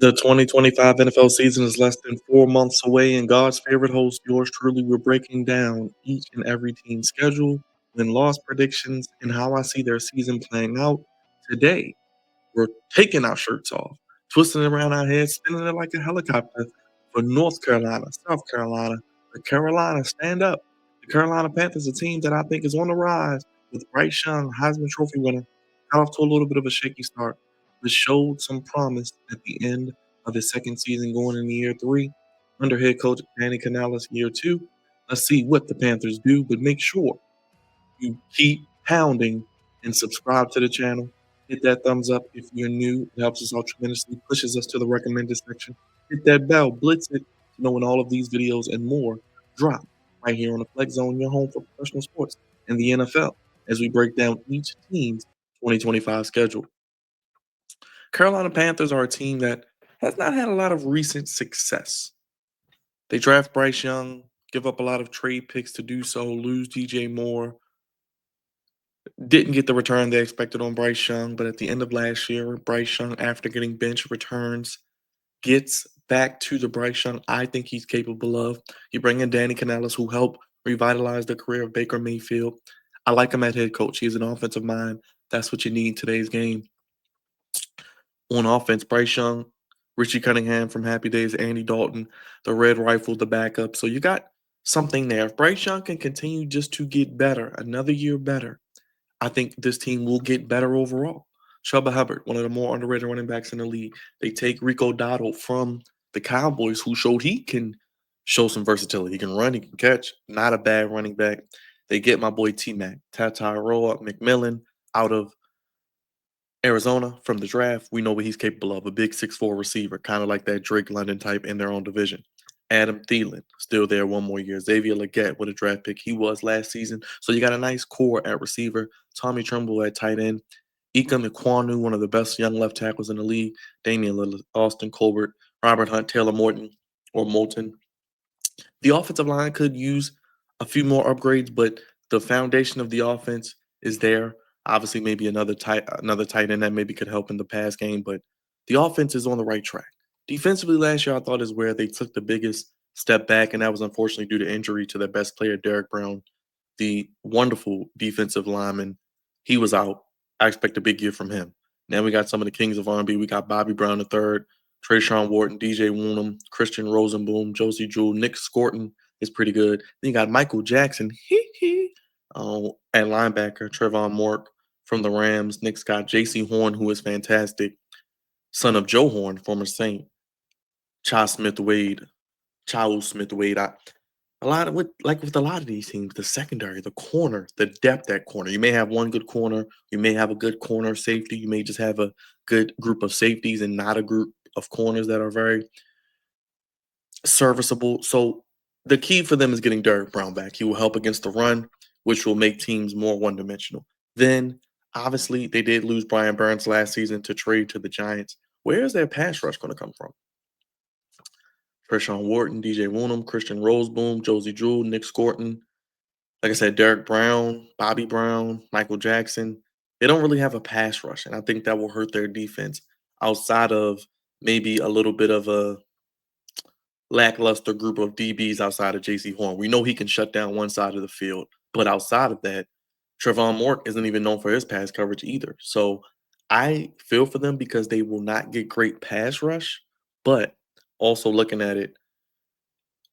The 2025 NFL season is less than 4 months away, and God's favorite host, yours truly, we're breaking down each and every team's schedule, win-loss predictions, and how I see their season playing out. Today, we're taking our shirts off, twisting it around our heads, spinning it like a helicopter for North Carolina, South Carolina, the Carolina stand up. The Carolina Panthers, a team that I think is on the rise with Bryce Young, Heisman Trophy winner, got off to a little bit of a shaky start, but showed some promise at the end of his second season going into year three. Under head coach Danny Canales, year two. Let's see what the Panthers do, but make sure you keep pounding and subscribe to the channel. Hit that thumbs up if you're new. It helps us out tremendously, pushes us to the recommended section. Hit that bell, blitz it to know when all of these videos and more drop right here on the Flex Zone, your home for professional sports and the NFL, as we break down each team's 2025 schedule. Carolina Panthers are a team that has not had a lot of recent success. They draft Bryce Young, give up a lot of trade picks to do so, lose DJ Moore, didn't get the return they expected on Bryce Young, but at the end of last year, Bryce Young, after getting bench returns, gets back to the Bryce Young I think he's capable of. You bring in Danny Canales, who helped revitalize the career of Baker Mayfield. I like him at head coach. He's an offensive mind. That's what you need in today's game. On offense, Bryce Young, Richie Cunningham from Happy Days, Andy Dalton, the Red Rifle, the backup. So you got something there. If Bryce Young can continue just to get better, another year better, I think this team will get better overall. Chuba Hubbard, one of the more underrated running backs in the league. They take Rico Dotto from the Cowboys, who showed he can show some versatility. He can run, he can catch. Not a bad running back. They get my boy T-Mac, Tataroa McMillan out of Arizona from the draft. We know what he's capable of, a big 6'4" receiver, kind of like that Drake London type in their own division. Adam Thielen, still there one more year. Xavier Legette with a draft pick. He was last season. So you got a nice core at receiver. Tommy Tremble at tight end. Ika Mekwanu, one of the best young left tackles in the league. Damian Lillard, Austin Colbert, Robert Hunt, Taylor Morton, or Moulton. The offensive line could use a few more upgrades, but the foundation of the offense is there. Obviously, maybe another tight end that maybe could help in the pass game, but the offense is on the right track. Defensively, last year I thought is where they took the biggest step back, and that was unfortunately due to injury to their best player, Derek Brown, the wonderful defensive lineman. He was out. I expect a big year from him. Now we got some of the kings of R&B. We got Bobby Brown III, Trayshawn Wharton, DJ Woonham, Christian Rosenboom, Josie Jewell, Nick Scorton is pretty good. Then you got Michael Jackson, at linebacker, Trevon Mork from the Rams. Nick's got J.C. Horn, who is fantastic, son of Joe Horn, former Saint. Chau Smith-Wade. A lot of with a lot of these teams, the secondary, the corner, the depth at corner. You may have one good corner, you may have a good corner safety, you may just have a good group of safeties and not a group of corners that are very serviceable. So the key for them is getting Derek Brown back. He will help against the run, which will make teams more one-dimensional. Then, obviously, they did lose Brian Burns last season to trade to the Giants. Where is their pass rush going to come from? Trayshawn Wharton, DJ Woonham, Christian Roseboom, Josie Jewell, Nick Scorton. Like I said, Derek Brown, Bobby Brown, Michael Jackson. They don't really have a pass rush, and I think that will hurt their defense outside of maybe a little bit of a lackluster group of DBs outside of J.C. Horn. We know he can shut down one side of the field, but outside of that, Trevon Mork isn't even known for his pass coverage either. So I feel for them because they will not get great pass rush, but also looking at it,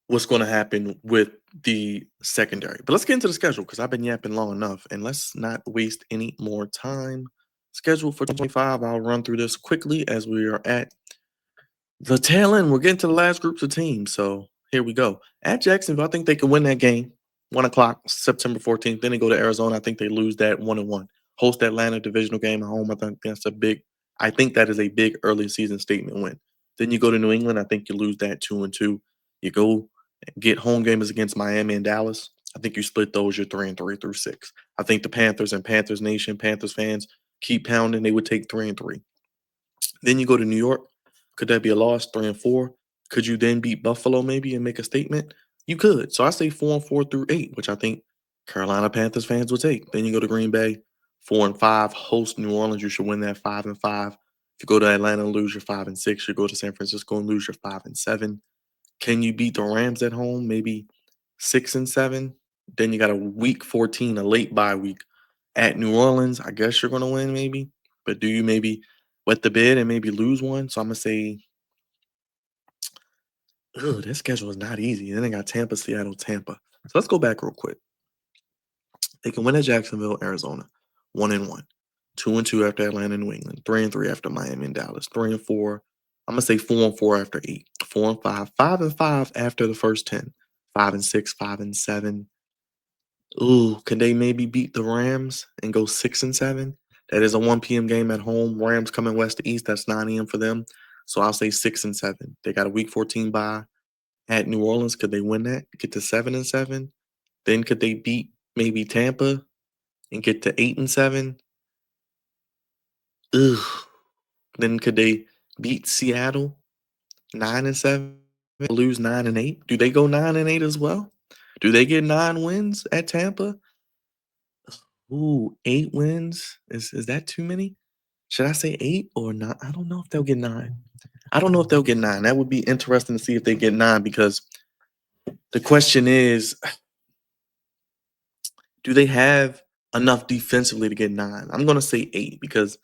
what's going to happen with the secondary. But let's get into the schedule because I've been yapping long enough, and let's not waste any more time. Schedule for 2025, I'll run through this quickly as we are at the tail end. We're getting to the last groups of teams, so here we go. At Jacksonville, I think they can win that game. 1 o'clock, September 14th. Then they go to Arizona. I think they lose that 1-1. Host Atlanta divisional game at home. I think that is a big early season statement win. Then you go to New England. I think you lose that 2-2. You go get home games against Miami and Dallas. I think you split those. You're 3-3 through 6. I think the Panthers and Panthers Nation, Panthers fans keep pounding. They would take 3-3. Then you go to New York. Could that be a loss? 3-4. Could you then beat Buffalo maybe and make a statement? You could. So I say 4-4 through 8, which I think Carolina Panthers fans will take. Then you go to Green Bay, 4-5, host New Orleans. You should win that 5-5. If you go to Atlanta and lose, you're 5-6. You go to San Francisco and lose, you're 5-7. Can you beat the Rams at home? Maybe 6-7. Then you got a week 14, a late bye week at New Orleans. I guess you're gonna win, maybe. But do you maybe wet the bid and maybe lose one? So I'm gonna say, ugh, this schedule is not easy. Then they got Tampa, Seattle, Tampa. So let's go back real quick. They can win at Jacksonville, Arizona, 1-1. 2-2 after Atlanta, New England. 3-3 after Miami and Dallas. 3-4. I'm gonna say 4-4 after 8. 4-5. 5-5 after the first 10. 5-6. 5-7. Ooh, could they maybe beat the Rams and go 6-7? That is a 1 p.m. game at home. Rams coming west to east. That's 9 a.m. for them. So I'll say 6-7. They got a week 14 bye at New Orleans. Could they win that? Get to 7-7? Then could they beat maybe Tampa and get to 8-7? Ugh. Then could they beat Seattle 9-7? Lose 9-8? Do they go 9-8 as well? Do they get 9 wins at Tampa? Ooh, 8 wins? Is that too many? Should I say 8 or not? I don't know if they'll get 9. I don't know if they'll get 9. That would be interesting to see if they get 9 because the question is, do they have enough defensively to get 9? I'm gonna say 8 because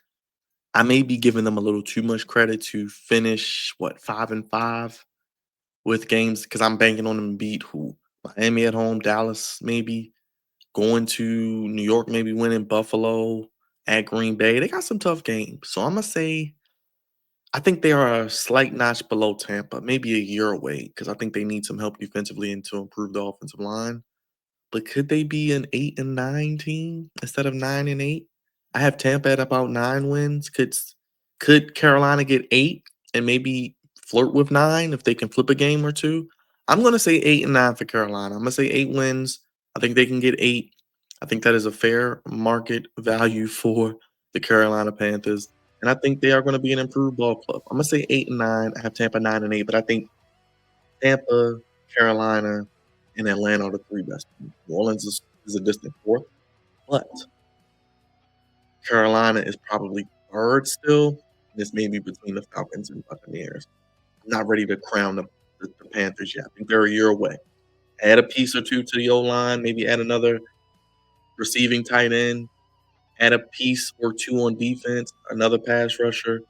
I may be giving them a little too much credit to finish, what, 5-5 with games because I'm banking on them to beat who? Miami at home, Dallas maybe, going to New York, maybe winning Buffalo at Green Bay. They got some tough games. So I'm gonna say I think they are a slight notch below Tampa, maybe a year away, because I think they need some help defensively and to improve the offensive line. But could they be an 8-9 team instead of 9-8? I have Tampa at about 9 wins. Could Carolina get 8 and maybe flirt with 9 if they can flip a game or two? I'm gonna say 8-9 for Carolina. I'm gonna say 8 wins. I think they can get 8. I think that is a fair market value for the Carolina Panthers. And I think they are going to be an improved ball club. I'm gonna say 8-9. I have Tampa 9-8, but I think Tampa, Carolina, and Atlanta are the three best teams. New Orleans is a distant fourth, but Carolina is probably third still. And it's maybe between the Falcons and Buccaneers. I'm not ready to crown the Panthers yet. I think they're a year away. Add a piece or two to the O line, maybe add another receiving tight end, add a piece or two on defense, another pass rusher,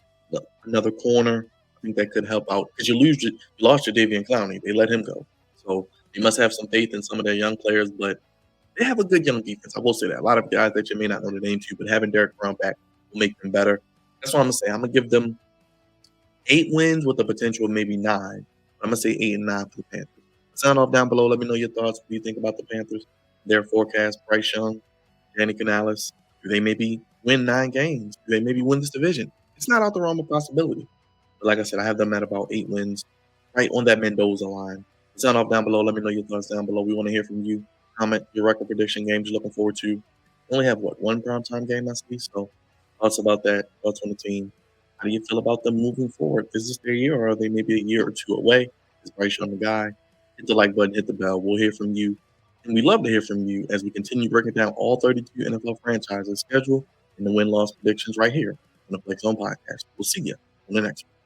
another corner. I think that could help out because you lost your Davian Clowney. They let him go, so you must have some faith in some of their young players. But they have a good young defense. I will say that a lot of guys that you may not know the name to, but having Derek Brown back will make them better. That's what I'm gonna say. I'm gonna give them 8 wins with the potential of maybe 9. I'm gonna say 8-9 for the Panthers. Sound off down below. Let me know your thoughts. What do you think about the Panthers? Their forecast: Bryce Young, Danny Canales. Do they maybe win 9 games? Do they maybe win this division? It's not out the realm of possibility. But like I said, I have them at about 8 wins, right on that Mendoza line. Sound off down below. Let me know your thoughts down below. We want to hear from you. Comment your record prediction games you're looking forward to. We only have what, one primetime game I see. So thoughts about that, thoughts on the team. How do you feel about them moving forward? Is this their year or are they maybe a year or two away? Is Bryce Young the guy? Hit the like button, hit the bell. We'll hear from you. And we'd love to hear from you as we continue breaking down all 32 NFL franchises schedule and the win-loss predictions right here on the Play Zone podcast. We'll see you on the next one.